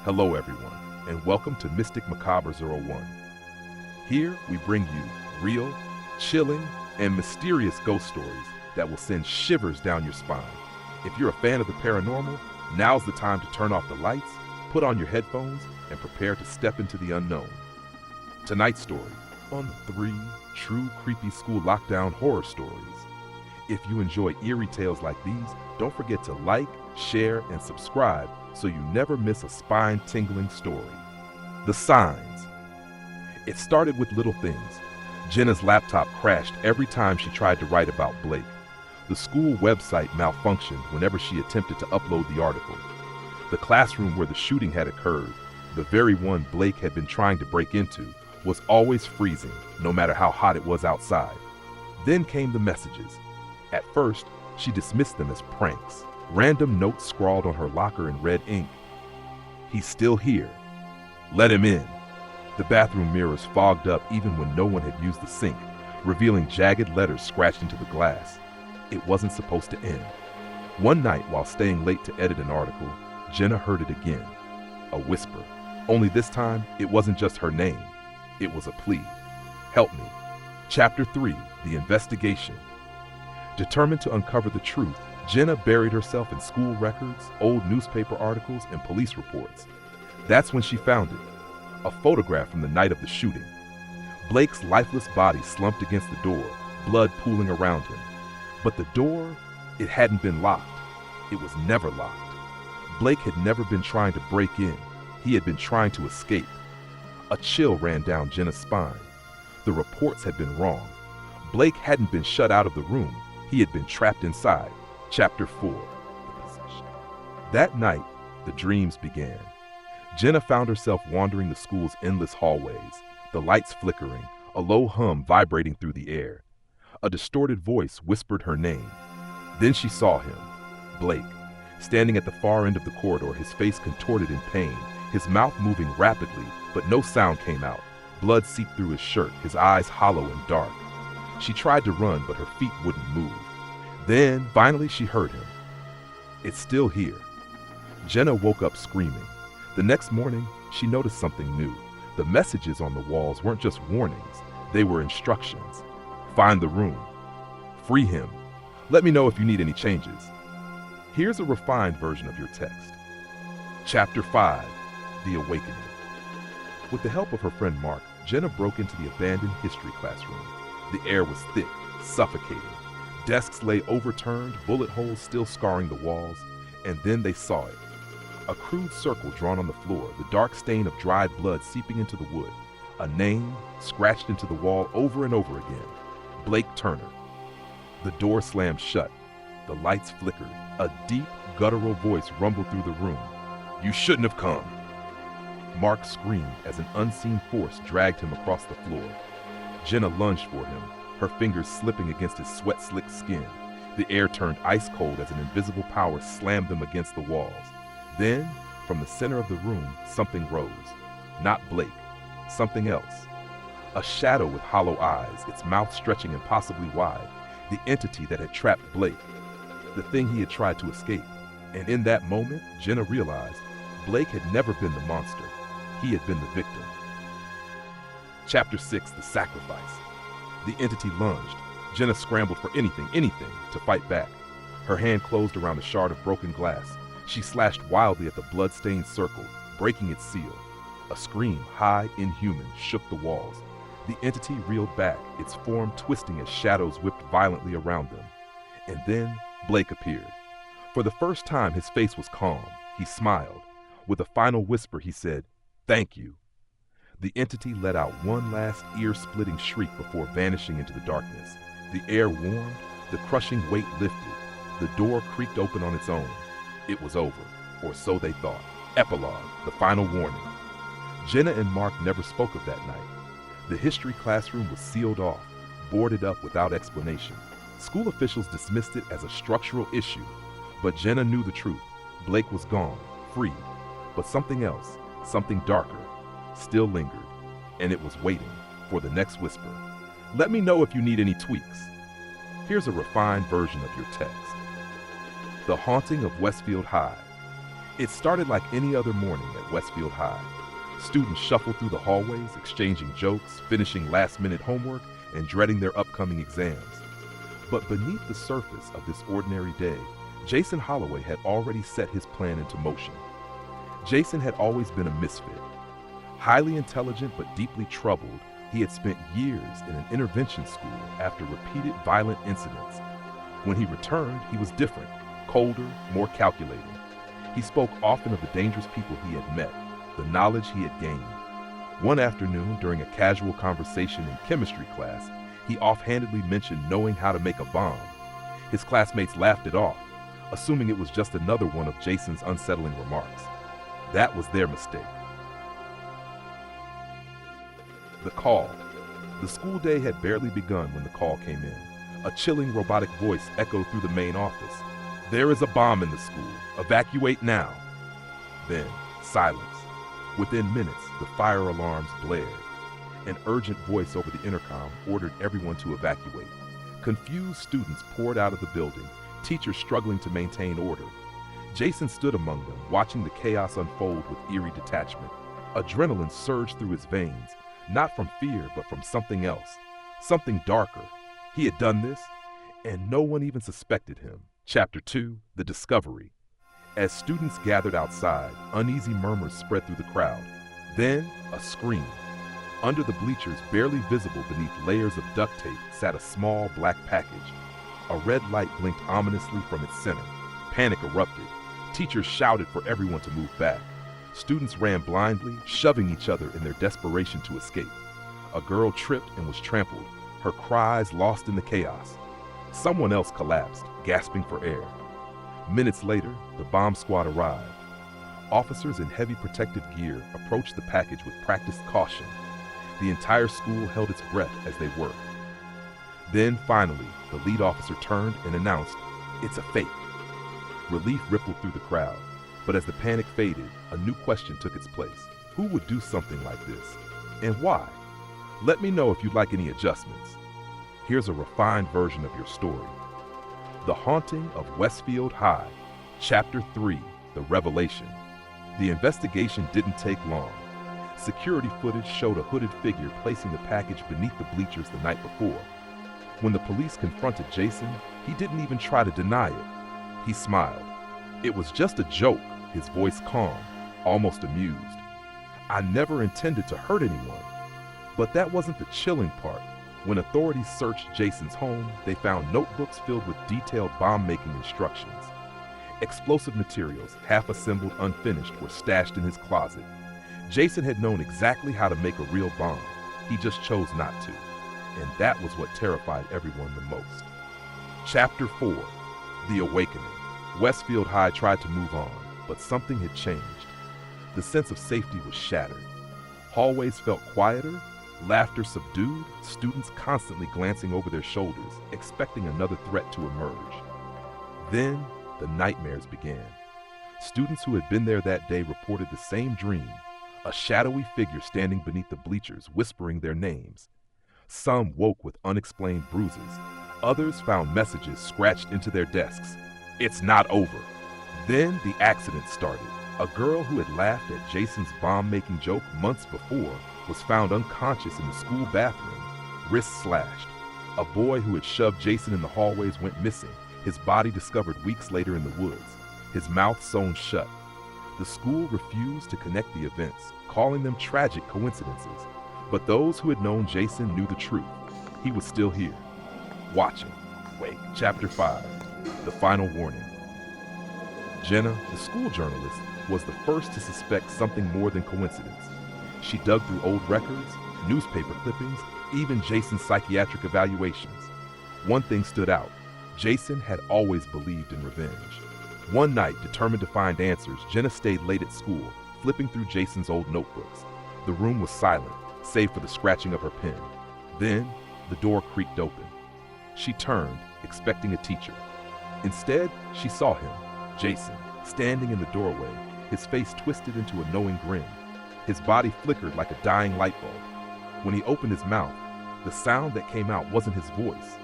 Hello everyone, and welcome to Mystic Macabre 01. Here we bring you real, chilling, and mysterious ghost stories that will send shivers down your spine. If you're a fan of the paranormal, now's the time to turn off the lights, put on your headphones, and prepare to step into the unknown. Tonight's story on 3 true creepy school lockdown horror stories. If you enjoy eerie tales like these, don't forget to like, share, and subscribe so you never miss a spine-tingling story. The signs. It started with little things. Jenna's laptop crashed every time she tried to write about Blake. The school website malfunctioned whenever she attempted to upload the article. The classroom where the shooting had occurred, the very one Blake had been trying to break into, was always freezing, no matter how hot it was outside. Then came the messages. At first, she dismissed them as pranks. Random notes scrawled on her locker in red ink. He's still here. Let him in. The bathroom mirrors fogged up even when no one had used the sink, revealing jagged letters scratched into the glass. It wasn't supposed to end. One night, while staying late to edit an article, Jenna heard it again. A whisper. Only this time, it wasn't just her name. It was a plea. Help me. Chapter 3, The Investigation. Determined to uncover the truth, Jenna buried herself in school records, old newspaper articles, and police reports. That's when she found it. A photograph from the night of the shooting. Blake's lifeless body slumped against the door, blood pooling around him. But the door, it hadn't been locked. It was never locked. Blake had never been trying to break in. He had been trying to escape. A chill ran down Jenna's spine. The reports had been wrong. Blake hadn't been shut out of the room. He had been trapped inside. Chapter 4, The Possession. That night, the dreams began. Jenna found herself wandering the school's endless hallways, the lights flickering, a low hum vibrating through the air. A distorted voice whispered her name. Then she saw him, Blake, standing at the far end of the corridor, his face contorted in pain, his mouth moving rapidly, but no sound came out. Blood seeped through his shirt, his eyes hollow and dark. She tried to run, but her feet wouldn't move. Then, finally, she heard him. It's still here. Jenna woke up screaming. The next morning, she noticed something new. The messages on the walls weren't just warnings. They were instructions. Find the room. Free him. Let me know if you need any changes. Here's a refined version of your text. Chapter 5, The Awakening. With the help of her friend Mark, Jenna broke into the abandoned history classroom. The air was thick, suffocating. Desks lay overturned, bullet holes still scarring the walls, and then they saw it. A crude circle drawn on the floor, the dark stain of dried blood seeping into the wood. A name scratched into the wall over and over again. Blake Turner. The door slammed shut. The lights flickered. A deep, guttural voice rumbled through the room. You shouldn't have come. Mark screamed as an unseen force dragged him across the floor. Jenna lunged for him, her fingers slipping against his sweat-slicked skin. The air turned ice cold as an invisible power slammed them against the walls. Then, from the center of the room, something rose. Not Blake. Something else. A shadow with hollow eyes, its mouth stretching impossibly wide. The entity that had trapped Blake. The thing he had tried to escape. And in that moment, Jenna realized Blake had never been the monster. He had been the victim. Chapter 6, The Sacrifice. The entity lunged. Jenna scrambled for anything to fight back. Her hand closed around a shard of broken glass. She slashed wildly at the blood-stained circle, breaking its seal. A scream, high, inhuman, shook the walls. The entity reeled back, its form twisting as shadows whipped violently around them. And then Blake appeared. For the first time, his face was calm. He smiled. With a final whisper, he said, "Thank you." The entity let out one last ear-splitting shriek before vanishing into the darkness. The air warmed, the crushing weight lifted. The door creaked open on its own. It was over, or so they thought. Epilogue, the final warning. Jenna and Mark never spoke of that night. The history classroom was sealed off, boarded up without explanation. School officials dismissed it as a structural issue, but Jenna knew the truth. Blake was gone, free, but something else, something darker, still lingered, and it was waiting for the next whisper. Let me know if you need any tweaks. Here's a refined version of your text. The Haunting of Westfield High. It started like any other morning at Westfield High. Students shuffled through the hallways, exchanging jokes, finishing last-minute homework, and dreading their upcoming exams. But beneath the surface of this ordinary day, Jason Holloway had already set his plan into motion. Jason had always been a misfit. Highly intelligent but deeply troubled, he had spent years in an intervention school after repeated violent incidents. When he returned, he was different, colder, more calculating. He spoke often of the dangerous people he had met, the knowledge he had gained. One afternoon, during a casual conversation in chemistry class, he offhandedly mentioned knowing how to make a bomb. His classmates laughed it off, assuming it was just another one of Jason's unsettling remarks. That was their mistake. The call. The school day had barely begun when the call came in. A chilling robotic voice echoed through the main office. "There is a bomb in the school. Evacuate now." Then, silence. Within minutes, the fire alarms blared. An urgent voice over the intercom ordered everyone to evacuate. Confused students poured out of the building, teachers struggling to maintain order. Jason stood among them, watching the chaos unfold with eerie detachment. Adrenaline surged through his veins, not from fear, but from something else, something darker. He had done this, and no one even suspected him. Chapter 2, The Discovery. As students gathered outside, uneasy murmurs spread through the crowd. Then, a scream. Under the bleachers, barely visible beneath layers of duct tape, sat a small black package. A red light blinked ominously from its center. Panic erupted. Teachers shouted for everyone to move back. Students ran blindly, shoving each other in their desperation to escape. A girl tripped and was trampled, her cries lost in the chaos. Someone else collapsed, gasping for air. Minutes later, the bomb squad arrived. Officers in heavy protective gear approached the package with practiced caution. The entire school held its breath as they worked. Then, finally, the lead officer turned and announced, "It's a fake." Relief rippled through the crowd, but as the panic faded, a new question took its place. Who would do something like this? And why? Let me know if you'd like any adjustments. Here's a refined version of your story. The Haunting of Westfield High, Chapter 3, The Revelation. The investigation didn't take long. Security footage showed a hooded figure placing the package beneath the bleachers the night before. When the police confronted Jason, he didn't even try to deny it. He smiled. It was just a joke, his voice calm, almost amused. "I never intended to hurt anyone." But that wasn't the chilling part. When authorities searched Jason's home, they found notebooks filled with detailed bomb-making instructions. Explosive materials, half assembled unfinished, were stashed in his closet. Jason had known exactly how to make a real bomb. He just chose not to. And that was what terrified everyone the most. Chapter 4, The Awakening. Westfield High tried to move on, but something had changed. The sense of safety was shattered. Hallways felt quieter, laughter subdued, students constantly glancing over their shoulders, expecting another threat to emerge. Then, the nightmares began. Students who had been there that day reported the same dream, a shadowy figure standing beneath the bleachers, whispering their names. Some woke with unexplained bruises. Others found messages scratched into their desks. "It's not over." Then the accident started. A girl who had laughed at Jason's bomb-making joke months before was found unconscious in the school bathroom, wrists slashed. A boy who had shoved Jason in the hallways went missing, his body discovered weeks later in the woods, his mouth sewn shut. The school refused to connect the events, calling them tragic coincidences. But those who had known Jason knew the truth. He was still here, watching. Wait, Chapter 5, The Final Warning. Jenna, the school journalist, was the first to suspect something more than coincidence. She dug through old records, newspaper clippings, even Jason's psychiatric evaluations. One thing stood out. Jason had always believed in revenge. One night, determined to find answers, Jenna stayed late at school, flipping through Jason's old notebooks. The room was silent, save for the scratching of her pen. Then, the door creaked open. She turned, expecting a teacher. Instead, she saw him, Jason, standing in the doorway, his face twisted into a knowing grin. His body flickered like a dying light bulb. When he opened his mouth, the sound that came out wasn't his voice.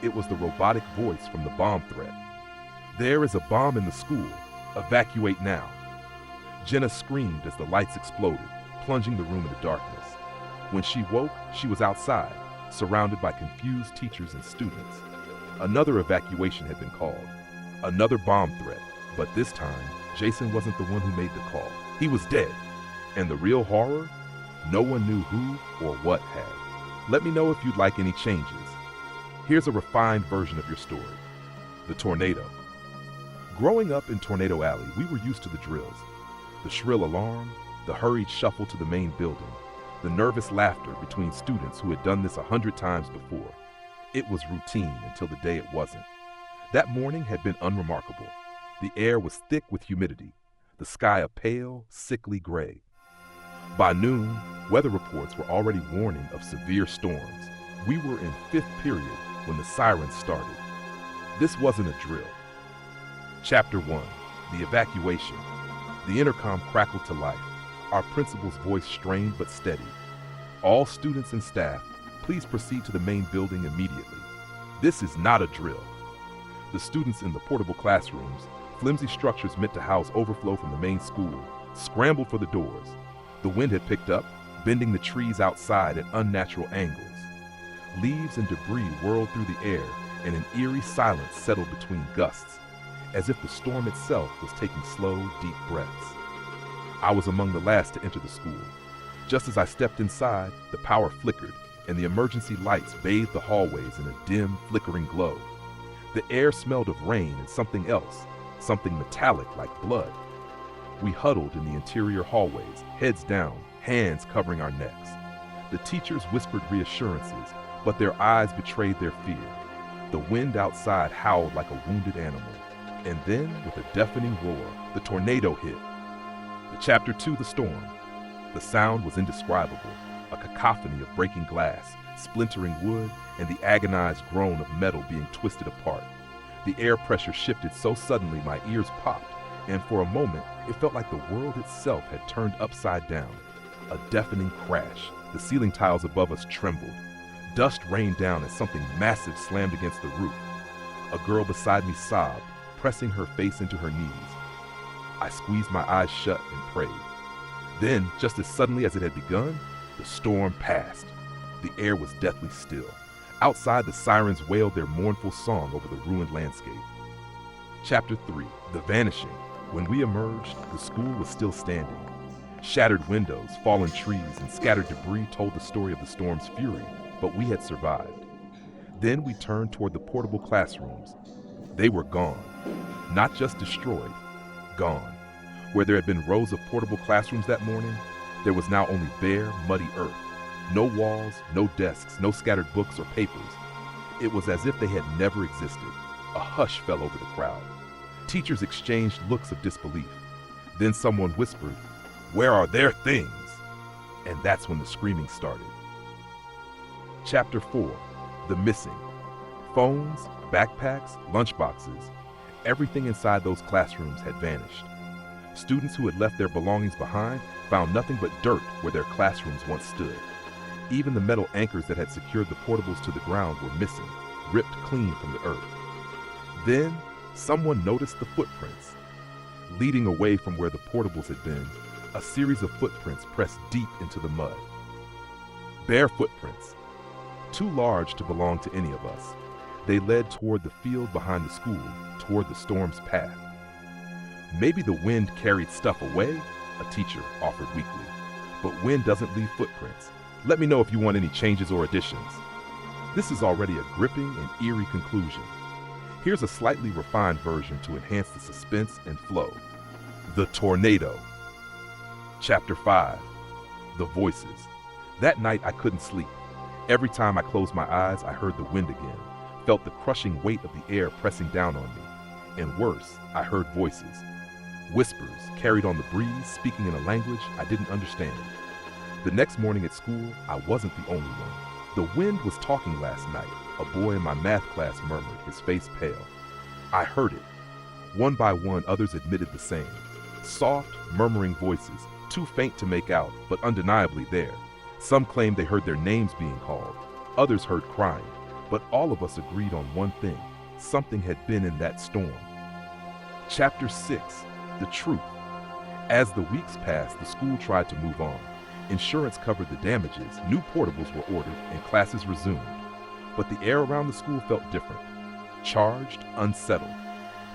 It was the robotic voice from the bomb threat. "There is a bomb in the school. Evacuate now." Jenna screamed as the lights exploded, plunging the room into darkness. When she woke, she was outside, surrounded by confused teachers and students. Another evacuation had been called. Another bomb threat, but this time, Jason wasn't the one who made the call. He was dead. And the real horror? No one knew who or what had. Let me know if you'd like any changes. Here's a refined version of your story. The tornado. Growing up in Tornado Alley, we were used to the drills. The shrill alarm, the hurried shuffle to the main building, the nervous laughter between students who had done this 100 times before. It was routine until the day it wasn't. That morning had been unremarkable. The air was thick with humidity, the sky a pale, sickly gray. By noon, weather reports were already warning of severe storms. We were in fifth period when the sirens started. This wasn't a drill. Chapter 1, the evacuation. The intercom crackled to life, our principal's voice strained but steady. All students and staff, please proceed to the main building immediately. This is not a drill. The students in the portable classrooms, flimsy structures meant to house overflow from the main school, scrambled for the doors. The wind had picked up, bending the trees outside at unnatural angles. Leaves and debris whirled through the air, and an eerie silence settled between gusts, as if the storm itself was taking slow, deep breaths. I was among the last to enter the school. Just as I stepped inside, the power flickered, and the emergency lights bathed the hallways in a dim, flickering glow. The air smelled of rain and something else, something metallic like blood. We huddled in the interior hallways, heads down, hands covering our necks. The teachers whispered reassurances, but their eyes betrayed their fear. The wind outside howled like a wounded animal. And then, with a deafening roar, the tornado hit. Chapter 2, the storm. The sound was indescribable, a cacophony of breaking glass, splintering wood, and the agonized groan of metal being twisted apart. The air pressure shifted so suddenly my ears popped, and for a moment, it felt like the world itself had turned upside down. A deafening crash. The ceiling tiles above us trembled. Dust rained down as something massive slammed against the roof. A girl beside me sobbed, pressing her face into her knees. I squeezed my eyes shut and prayed. Then, just as suddenly as it had begun, the storm passed. The air was deathly still. Outside, the sirens wailed their mournful song over the ruined landscape. Chapter 3, the vanishing. When we emerged, the school was still standing. Shattered windows, fallen trees, and scattered debris told the story of the storm's fury, but we had survived. Then we turned toward the portable classrooms. They were gone. Not just destroyed, gone. Where there had been rows of portable classrooms that morning, there was now only bare, muddy earth. No walls, no desks, no scattered books or papers. It was as if they had never existed. A hush fell over the crowd. Teachers exchanged looks of disbelief. Then someone whispered, "Where are their things?" And that's when the screaming started. Chapter 4, the missing. Phones, backpacks, lunchboxes, everything inside those classrooms had vanished. Students who had left their belongings behind found nothing but dirt where their classrooms once stood. Even the metal anchors that had secured the portables to the ground were missing, ripped clean from the earth. Then, someone noticed the footprints. Leading away from where the portables had been, a series of footprints pressed deep into the mud. Bare footprints, too large to belong to any of us. They led toward the field behind the school, toward the storm's path. "Maybe the wind carried stuff away," a teacher offered weakly. "But wind doesn't leave footprints. Let me know if you want any changes or additions." This is already a gripping and eerie conclusion. Here's a slightly refined version to enhance the suspense and flow. The tornado. Chapter 5, the voices. That night I couldn't sleep. Every time I closed my eyes, I heard the wind again, felt the crushing weight of the air pressing down on me. And worse, I heard voices. Whispers carried on the breeze, speaking in a language I didn't understand. The next morning at school, I wasn't the only one. The wind was talking last night, a boy in my math class murmured, his face pale. I heard it. One by one, others admitted the same. Soft, murmuring voices, too faint to make out, but undeniably there. Some claimed they heard their names being called. Others heard crying. But all of us agreed on one thing. Something had been in that storm. Chapter 6, the truth. As the weeks passed, the school tried to move on. Insurance covered the damages, new portables were ordered, and classes resumed. But the air around the school felt different. Charged, unsettled.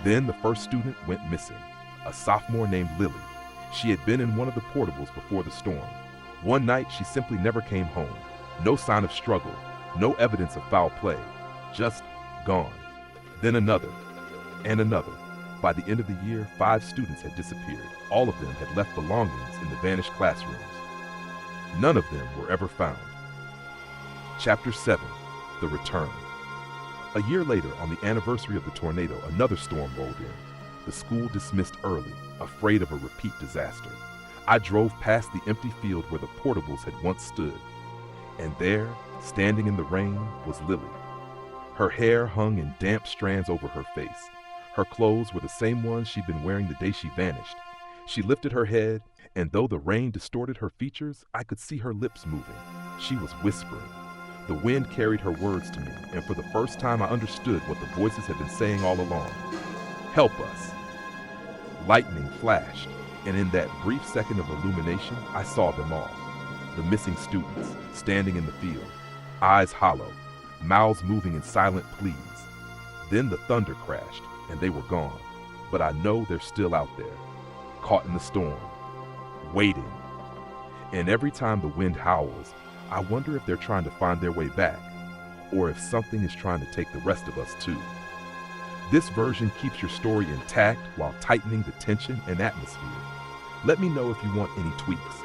Then the first student went missing, a sophomore named Lily. She had been in one of the portables before the storm. One night, she simply never came home. No sign of struggle, no evidence of foul play, just gone. Then another, and another. By the end of the year, 5 students had disappeared. All of them had left belongings in the vanished classrooms. None of them were ever found. Chapter 7, The Return. A year later, on the anniversary of the tornado, another storm rolled in. The school dismissed early, afraid of a repeat disaster. I drove past the empty field where the portables had once stood. And there, standing in the rain, was Lily. Her hair hung in damp strands over her face. Her clothes were the same ones she'd been wearing the day she vanished. She lifted her head, and though the rain distorted her features, I could see her lips moving. She was whispering. The wind carried her words to me, and for the first time I understood what the voices had been saying all along. Help us. Lightning flashed, and in that brief second of illumination, I saw them all. The missing students, standing in the field, eyes hollow, mouths moving in silent pleas. Then the thunder crashed, and they were gone. But I know they're still out there, caught in the storm, waiting. And every time the wind howls, I wonder if they're trying to find their way back, or if something is trying to take the rest of us too. This version keeps your story intact while tightening the tension and atmosphere. Let me know if you want any tweaks.